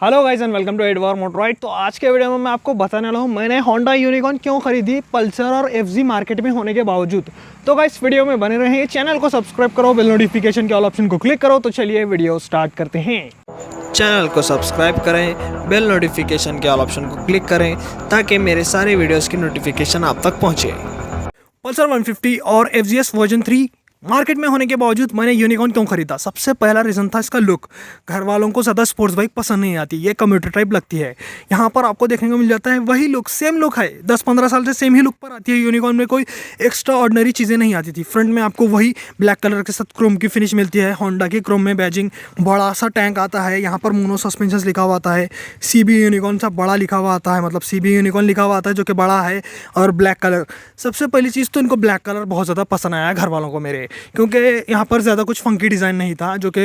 Hello guys and welcome to एडवार Motoride. तो आज के वीडियो में मैं आपको बताने वाला हूँ मैंने होंडा यूनिकॉर्न क्यों खरीदी पल्सर और एफजी मार्केट में होने के बावजूद। तो गाइस वीडियो में बने रहें, चैनल को सब्सक्राइब करो, बेल नोटिफिकेशन के ऑल ऑप्शन को क्लिक करो। तो चलिए वीडियो स्टार्ट करते हैं। चैनल को सब्सक्राइब करें, बेल नोटिफिकेशन के ऑल ऑप्शन को क्लिक करें ताकि मेरे सारे वीडियोस की नोटिफिकेशन आप तक पहुंचे। पल्सर 150 और एफजीएस वर्जन 3 मार्केट में होने के बावजूद मैंने यूनिकॉर्न क्यों खरीदा। सबसे पहला रीज़न था इसका लुक। घर वालों को ज़्यादा स्पोर्ट्स बाइक पसंद नहीं आती, ये कम्यूटर टाइप लगती है। यहाँ पर आपको देखने को मिल जाता है वही लुक, सेम लुक है, 10-15 साल से सेम ही लुक पर आती है। यूनिकॉर्न में कोई एक्स्ट्रा ऑर्डिनरी चीज़ें नहीं आती थी। फ्रंट में आपको वही ब्लैक कलर के साथ क्रोम की फिनिश मिलती है, होंडा की क्रोम में बैजिंग, बड़ा सा टैंक आता है, यहाँ पर मोनो सस्पेंशन लिखा हुआ आता है, CB यूनिकॉर्न सा बड़ा लिखा हुआ आता है, मतलब CB यूनिकॉर्न लिखा हुआ आता है जो कि बड़ा है, और ब्लैक कलर। सबसे पहली चीज़ तो इनको ब्लैक कलर बहुत ज़्यादा पसंद आया घर वालों को मेरे, क्योंकि यहाँ पर ज़्यादा कुछ फंकी डिज़ाइन नहीं था जो कि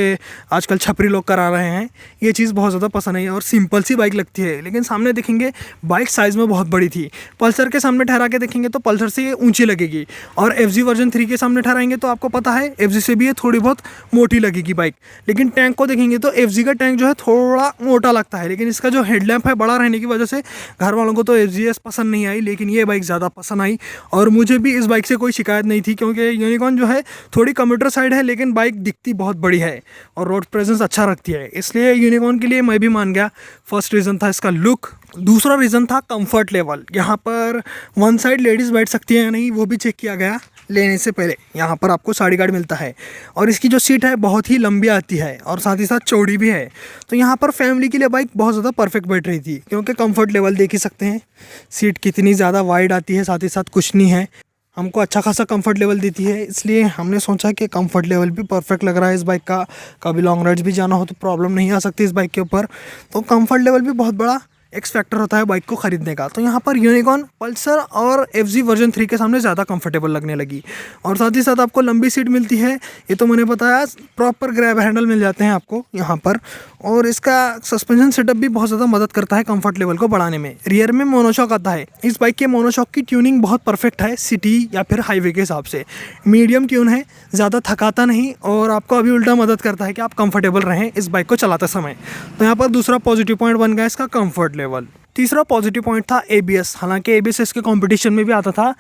आजकल छपरी लोग करा रहे हैं। ये चीज़ बहुत ज़्यादा पसंद आई और सिंपल सी बाइक लगती है, लेकिन सामने देखेंगे बाइक साइज़ में बहुत बड़ी थी। पल्सर के सामने ठहरा के देखेंगे तो पल्सर से ये ऊंची लगेगी, और FG वर्जन 3 के सामने ठहराएंगे तो आपको पता है FG से भी ये थोड़ी बहुत मोटी लगेगी बाइक। लेकिन टैंक को देखेंगे तो FG का टैंक जो है थोड़ा मोटा लगता है, लेकिन इसका जो हेडलैम्प है बड़ा रहने की वजह से घर वालों को तो FGS पसंद नहीं आई, लेकिन ये बाइक ज़्यादा पसंद आई। और मुझे भी इस बाइक से कोई शिकायत नहीं थी, क्योंकि यूनिकॉर्न जो है थोड़ी कम्यूटर साइड है, लेकिन बाइक दिखती बहुत बड़ी है और रोड प्रेजेंस अच्छा रखती है, इसलिए यूनिकॉर्न के लिए मैं भी मान गया। फर्स्ट रीज़न था इसका लुक। दूसरा रीज़न था कंफर्ट लेवल। यहाँ पर वन साइड लेडीज़ बैठ सकती है या नहीं वो भी चेक किया गया लेने से पहले। यहाँ पर आपको साड़ी गार्ड मिलता है, और इसकी जो सीट है बहुत ही लंबी आती है और साथ ही साथ चौड़ी भी है। तो यहाँ पर फैमिली के लिए बाइक बहुत ज़्यादा परफेक्ट बैठ रही थी, क्योंकि कंफर्ट लेवल देख ही सकते हैं सीट कितनी ज़्यादा वाइड आती है, साथ ही साथ कुशनी है, हमको अच्छा खासा कंफर्ट लेवल देती है। इसलिए हमने सोचा कि कंफर्ट लेवल भी परफेक्ट लग रहा है इस बाइक का। कभी लॉन्ग राइड्स भी जाना हो तो प्रॉब्लम नहीं आ सकती इस बाइक के ऊपर। तो कंफर्ट लेवल भी बहुत बड़ा एक्स फैक्टर होता है बाइक को ख़रीदने का। तो यहाँ पर यूनिकॉर्न पल्सर और FG वर्जन 3 के सामने ज़्यादा कंफर्टेबल लगने लगी, और साथ ही साथ आपको लंबी सीट मिलती है, ये तो मैंने बताया। प्रॉपर ग्रैब हैंडल मिल जाते हैं आपको यहाँ पर, और इसका सस्पेंशन सेटअप भी बहुत ज़्यादा मदद करता है कंफर्ट लेवल को बढ़ाने में। रियर में मोनोशॉक आता है। इस बाइक के मोनोशॉक की ट्यूनिंग बहुत परफेक्ट है सिटी या फिर हाईवे के हिसाब से। मीडियम ट्यून है, ज़्यादा थकाता नहीं, और आपको अभी उल्टा मदद करता है कि आप कंफर्टेबल रहें इस बाइक को चलाते समय। तो यहाँ पर दूसरा पॉजिटिव पॉइंट बन गया इसका कंफर्ट लेवल। तीसरा पॉजिटिव पॉइंट था ABS। हालांकि ABS इसके कंपटीशन में भी आता था।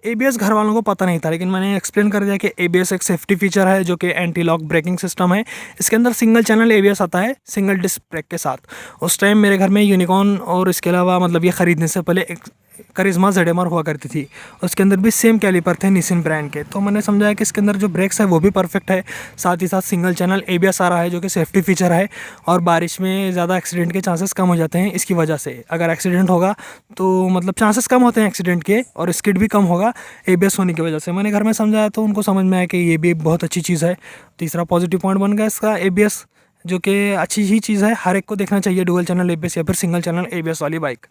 ABS घर वालों को पता नहीं था, लेकिन मैंने एक्सप्लेन कर दिया कि ABS एक सेफ्टी फीचर है जो कि एंटी लॉक ब्रेकिंग सिस्टम है। इसके अंदर सिंगल चैनल ABS आता है, सिंगल डिस्क ब्रेक के साथ। उस टाइम मेरे घर में यूनिकॉर्न और इसके अलावा मतलब ये ख़रीदने से पहले एक करिश्मा ZMR हुआ करती थी, उसके अंदर भी सेम कैलिपर थे निसिन ब्रांड के। तो मैंने समझा कि इसके अंदर जो ब्रेक्स है वो भी परफेक्ट है, साथ ही साथ सिंगल चैनल ABS आ रहा है जो कि सेफ्टी फीचर है, और बारिश में ज़्यादा एक्सीडेंट के चांसेस कम हो जाते हैं इसकी वजह से। अगर एक्सीडेंट होगा तो मतलब चांसेस कम होते हैं एक्सीडेंट के, और स्किड भी कम होगा ABS होने की वजह से। मैंने घर में समझाया तो उनको समझ में आया कि ये भी बहुत अच्छी चीज़ है। तीसरा पॉजिटिव पॉइंट बन गया इसका ABS, जो कि अच्छी ही चीज़ है, हर एक को देखना चाहिए डुअल चैनल ABS या फिर सिंगल चैनल ABS वाली बाइक।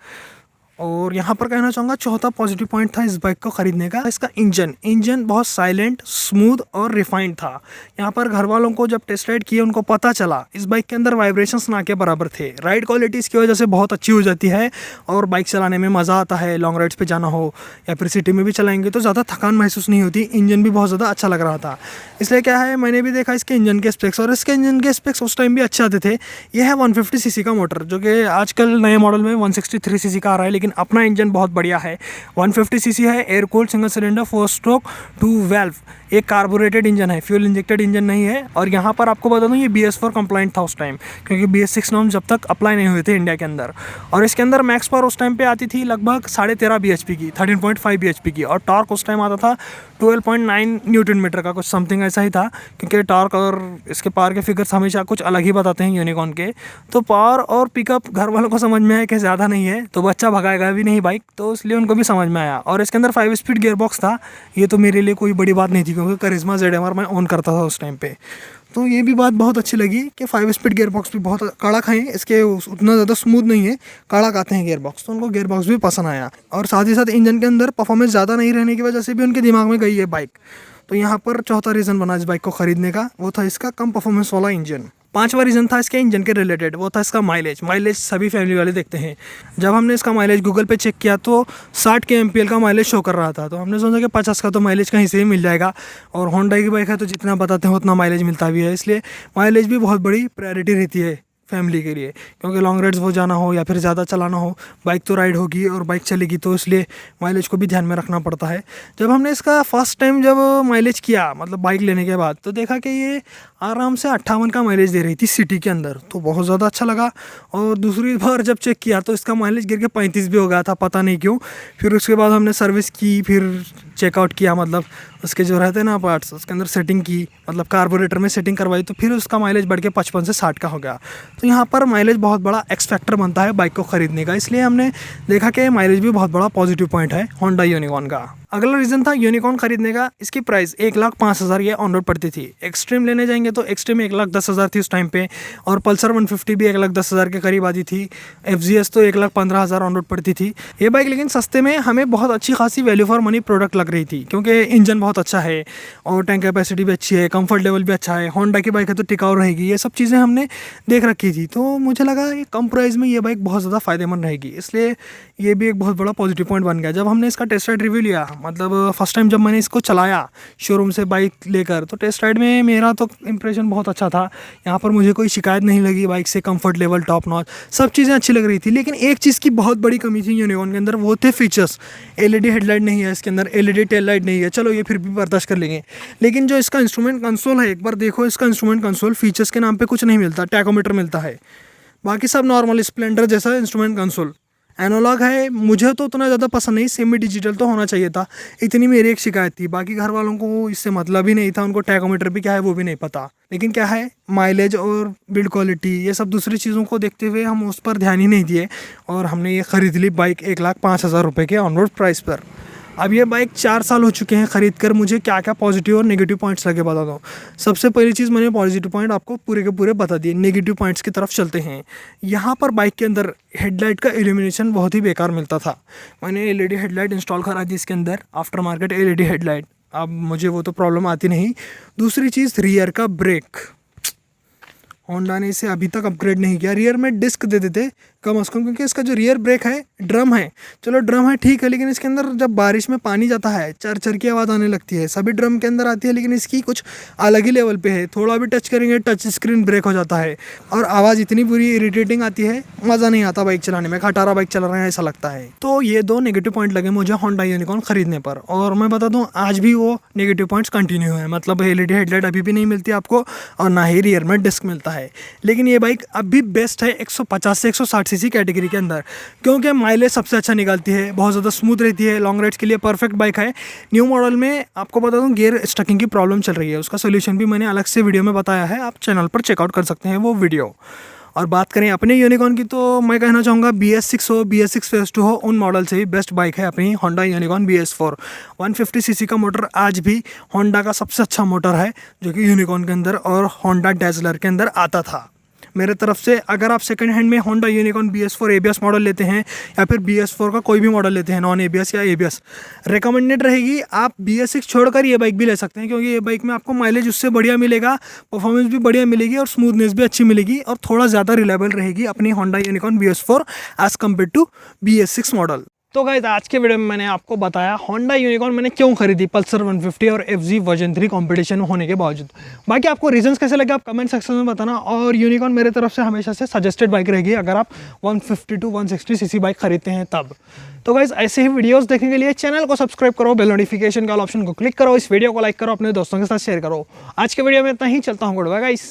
और यहाँ पर कहना चाहूँगा चौथा पॉजिटिव पॉइंट था इस बाइक को ख़रीदने का, इसका इंजन बहुत साइलेंट, स्मूथ और रिफाइंड था। यहाँ पर घर वालों को जब टेस्ट राइड किए उनको पता चला इस बाइक के अंदर वाइब्रेशंस ना के बराबर थे। राइड क्वालिटी इसकी वजह से बहुत अच्छी हो जाती है, और बाइक चलाने में मज़ा आता है। लॉन्ग राइड्स पे जाना हो या फिर सिटी में भी चलाएंगे तो ज़्यादा थकान महसूस नहीं होती। इंजन भी बहुत ज़्यादा अच्छा लग रहा था। इसलिए क्या है, मैंने भी देखा इसके इंजन के स्पेक्स, और इसके इंजन के स्पेक्स उस टाइम भी अच्छे आते थे। यह है 150 सीसी का मोटर, जो कि आजकल नए मॉडल में 163 सीसी का आ रहा है, लेकिन अपना इंजन बहुत बढ़िया है। 150 सीसी है, air cooled single cylinder 4 stroke 2 valve, एक कार्बोरेटेड इंजन है, फ्यूल इंजेक्टेड इंजन नहीं है। और यहाँ पर आपको बता दूँ ये BS4 कंप्लाइंट था उस टाइम, क्योंकि BS6 नॉर्म जब तक अप्लाई नहीं हुए थे इंडिया के अंदर। और इसके अंदर मैक्स पावर उस टाइम पे आती थी लगभग 13.5 bhp की, 13.5 bhp की, और टॉर्क उस टाइम आता था 12.9 न्यूटन मीटर का, कुछ समथिंग ऐसा ही था, क्योंकि टॉर्क और इसके पावर के फिगर्स हमेशा कुछ अलग ही बताते हैं यूनिकॉर्न के। तो पावर और पिकअप घर वालों को समझ में आया कि ज़्यादा नहीं है, तो बच्चा भगाएगा भी नहीं बाइक, तो इसलिए उनको भी समझ में आया। और इसके अंदर 5 स्पीड गियर बॉक्स था। ये तो मेरे लिए कोई बड़ी बात नहीं थी, क्योंकि करिश्मा ZMR मैं ऑन करता था उस टाइम पे। तो ये भी बात बहुत अच्छी लगी कि 5 स्पीड गियर बॉक्स भी बहुत कड़क हैं, इसके उतना ज़्यादा स्मूथ नहीं है, कड़क आते हैं गियर बॉक्स, तो उनको गियर बॉक्स भी पसंद आया। और साथ ही साथ इंजन के अंदर परफॉर्मेंस ज़्यादा नहीं रहने की वजह से भी उनके दिमाग में गई है बाइक। तो यहाँ पर चौथा रीज़न बना इस बाइक को ख़रीदने का, वो था इसका कम परफॉर्मेंस वाला इंजन। पांचवा रीज़न था इसके इंजन के रिलेटेड, वो था इसका माइलेज सभी फैमिली वाले देखते हैं। जब हमने इसका माइलेज गूगल पे चेक किया तो 60 के MPL का माइलेज शो कर रहा था। तो हमने सोचा कि 50 का तो माइलेज कहीं से ही मिल जाएगा, और होंडा की बाइक है तो जितना बताते हैं उतना माइलेज मिलता भी है, इसलिए माइलेज भी बहुत बड़ी प्रायोरिटी रहती है फैमिली के लिए, क्योंकि लॉन्ग राइड्स वो जाना हो या फिर ज़्यादा चलाना हो, बाइक तो राइड होगी और बाइक चलेगी, तो इसलिए माइलेज को भी ध्यान में रखना पड़ता है। जब हमने इसका फर्स्ट टाइम जब माइलेज किया, मतलब बाइक लेने के बाद, तो देखा कि ये आराम से 58 का माइलेज दे रही थी सिटी के अंदर, तो बहुत ज़्यादा अच्छा लगा। और दूसरी बार जब चेक किया तो इसका माइलेज गिर के 35 भी हो गया था, पता नहीं क्यों। फिर उसके बाद हमने सर्विस की, फिर चेकआउट किया, मतलब उसके जो रहते हैं ना पार्ट्स, उसके अंदर सेटिंग की, मतलब कार्बोरेटर में सेटिंग करवाई, तो फिर उसका माइलेज बढ़ के 55 से 60 का हो गया। तो यहाँ पर माइलेज बहुत बड़ा एक्स फैक्टर बनता है बाइक को ख़रीदने का, इसलिए हमने देखा कि माइलेज भी बहुत बड़ा पॉजिटिव पॉइंट है होंडा यूनिकॉर्न का। अगला रीज़न था यूनिकॉर्न खरीदने का, इसकी प्राइस 1,05,000 ये ऑन रोड पड़ती थी। एक्सट्रीम लेने जाएंगे तो एक्सट्रीम 1,10,000 थी उस टाइम पे, और पल्सर 150 भी 1,10,000 के करीब आती थी। FGS तो 1,15,000 ऑन रोड पड़ती थी ये बाइक, लेकिन सस्ते में हमें बहुत अच्छी खासी वैल्यू फॉर मनी प्रोडक्ट लग रही थी, क्योंकि इंजन बहुत अच्छा है और टैंक कैपेसिटी भी अच्छी है, कंफर्ट लेवल भी अच्छा है, होंडा की बाइक है तो टिकाऊ रहेगी, ये सब चीज़ें हमने देख रखी थी। तो मुझे लगा ये कम प्राइस में ये बाइक बहुत ज़्यादा फ़ायदेमंद रहेगी, इसलिए ये भी एक बहुत बड़ा पॉजिटिव पॉइंट बन गया। जब हमने इसका टेस्ट राइड रिव्यू लिया, मतलब फर्स्ट टाइम जब मैंने इसको चलाया शोरूम से बाइक लेकर, तो टेस्ट राइड में मेरा तो इंप्रेशन बहुत अच्छा था। यहाँ पर मुझे कोई शिकायत नहीं लगी बाइक से, कंफर्ट लेवल टॉप नॉच, सब चीज़ें अच्छी लग रही थी। लेकिन एक चीज़ की बहुत बड़ी कमी थी यूनिकॉर्न के अंदर, वो थे फीचर्स। LED हेडलाइट नहीं है इसके अंदर, LED टेल लाइट नहीं है, चलो ये फिर भी बर्दाश्त कर लेंगे। लेकिन जो इसका इंस्ट्रूमेंट कंसोल है, एक बार देखो इसका इंस्ट्रूमेंट कंसोल, फीचर्स के नाम पे कुछ नहीं मिलता, टैकोमीटर मिलता है, बाकी सब नॉर्मल स्प्लेंडर जैसा इंस्ट्रूमेंट कंसोल। एनालॉग है, मुझे तो उतना ज़्यादा पसंद नहीं, सेमी डिजिटल तो होना चाहिए था, इतनी मेरी एक शिकायत थी। बाकी घर वालों को इससे मतलब ही नहीं था, उनको टैकोमीटर भी क्या है वो भी नहीं पता। लेकिन क्या है, माइलेज और बिल्ड क्वालिटी ये सब दूसरी चीज़ों को देखते हुए हम उस पर ध्यान ही नहीं दिए, और हमने ये ख़रीद ली बाइक 1,05,000 रुपये के ऑन रोड प्राइस पर। अब ये बाइक 4 साल हो चुके हैं ख़रीद कर, मुझे क्या क्या पॉजिटिव और नेगेटिव पॉइंट्स लगे बता दो। सबसे पहली चीज़, मैंने पॉजिटिव पॉइंट आपको पूरे के पूरे बता दिए, नेगेटिव पॉइंट्स की तरफ चलते हैं। यहाँ पर बाइक के अंदर हेडलाइट का इल्यूमिनेशन बहुत ही बेकार मिलता था। मैंने LED हेडलाइट इंस्टॉल करा दी इसके अंदर, आफ्टर मार्केट LED हेडलाइट, अब मुझे वो तो प्रॉब्लम आती नहीं। दूसरी चीज़, रियर का ब्रेक, होंडा ने इसे अभी तक अपग्रेड नहीं किया। रियर में डिस्क दे देते कम से कम, क्योंकि इसका जो रियर ब्रेक है, ड्रम है, चलो ड्रम है ठीक है, लेकिन इसके अंदर जब बारिश में पानी जाता है चर चर की आवाज़ आने लगती है। सभी ड्रम के अंदर आती है, लेकिन इसकी कुछ अलग ही लेवल पे है। थोड़ा भी टच करेंगे टच स्क्रीन ब्रेक हो जाता है, और आवाज़ इतनी बुरी इरिटेटिंग आती है, मज़ा नहीं आता बाइक चलाने में, खटारा बाइक चला रहे हैं ऐसा लगता है। तो ये 2 नेगेटिव पॉइंट लगे मुझे होंडा यूनिकॉर्न ख़रीदने पर, और मैं बता दूँ आज भी वो नेगेटिव पॉइंट्स कंटिन्यू है। मतलब LED हेडलाइट अभी भी नहीं मिलती आपको, और ना ही रियर में डिस्क मिलता है। लेकिन ये बाइक अब भी बेस्ट है 150 से 160 सीसी कैटेगरी के अंदर, क्योंकि माइलेज सबसे अच्छा निकालती है, बहुत ज़्यादा स्मूथ रहती है, लॉन्ग राइड्स के लिए परफेक्ट बाइक है। न्यू मॉडल में आपको बता दूं गियर स्टकिंग की प्रॉब्लम चल रही है, उसका सोल्यूशन भी मैंने अलग से वीडियो में बताया है, आप चैनल पर चेकआउट कर सकते हैं वो वीडियो। और बात करें अपने यूनिकॉर्न की, तो मैं कहना चाहूँगा BS6 हो, BS6 फेज 2 हो, उन मॉडल से ही बेस्ट बाइक है अपनी होंडा यूनिकॉर्न BS4। 150 सीसी का मोटर आज भी होंडा का सबसे अच्छा मोटर है, जो कि यूनिकॉर्न के अंदर और होंडा डेज़लर के अंदर आता था। मेरे तरफ से अगर आप सेकंड हैंड में Honda Unicorn BS4 ABS model लेते हैं, या फिर BS4 का कोई भी मॉडल लेते हैं, नॉन ABS या ABS, रिकमेंडेड रहेगी आप BS6 छोड़कर ये बाइक भी ले सकते हैं, क्योंकि ये बाइक में आपको माइलेज उससे बढ़िया मिलेगा, परफॉर्मेंस भी बढ़िया मिलेगी, और स्मूथनेस भी अच्छी मिलेगी, और थोड़ा ज़्यादा रिलायबल रहेगी अपनी Honda Unicorn BS4 as compare to BS6 model. तो गाइस आज के वीडियो में मैंने आपको बताया होंडा यूनिकॉर्न मैंने क्यों खरीदी पल्सर 150 और FZ वर्जन 3 कंपटीशन होने के बावजूद। बाकी आपको रीजंस कैसे लगे आप कमेंट सेक्शन में बताना, और यूनिकॉर्न मेरे तरफ से हमेशा से सजेस्टेड बाइक रहेगी अगर आप 150 to 160 सीसी बाइक खरीदते हैं तब। तो गाइस ऐसे ही वीडियोस देखने के लिए चैनल को सब्सक्राइब करो, बेल नोटिफिकेशन का ऑप्शन को क्लिक करो, इस वीडियो को लाइक करो, अपने दोस्तों के साथ शेयर करो। आज के वीडियो में इतना ही, चलता हूँ, गुड बाय गाइस।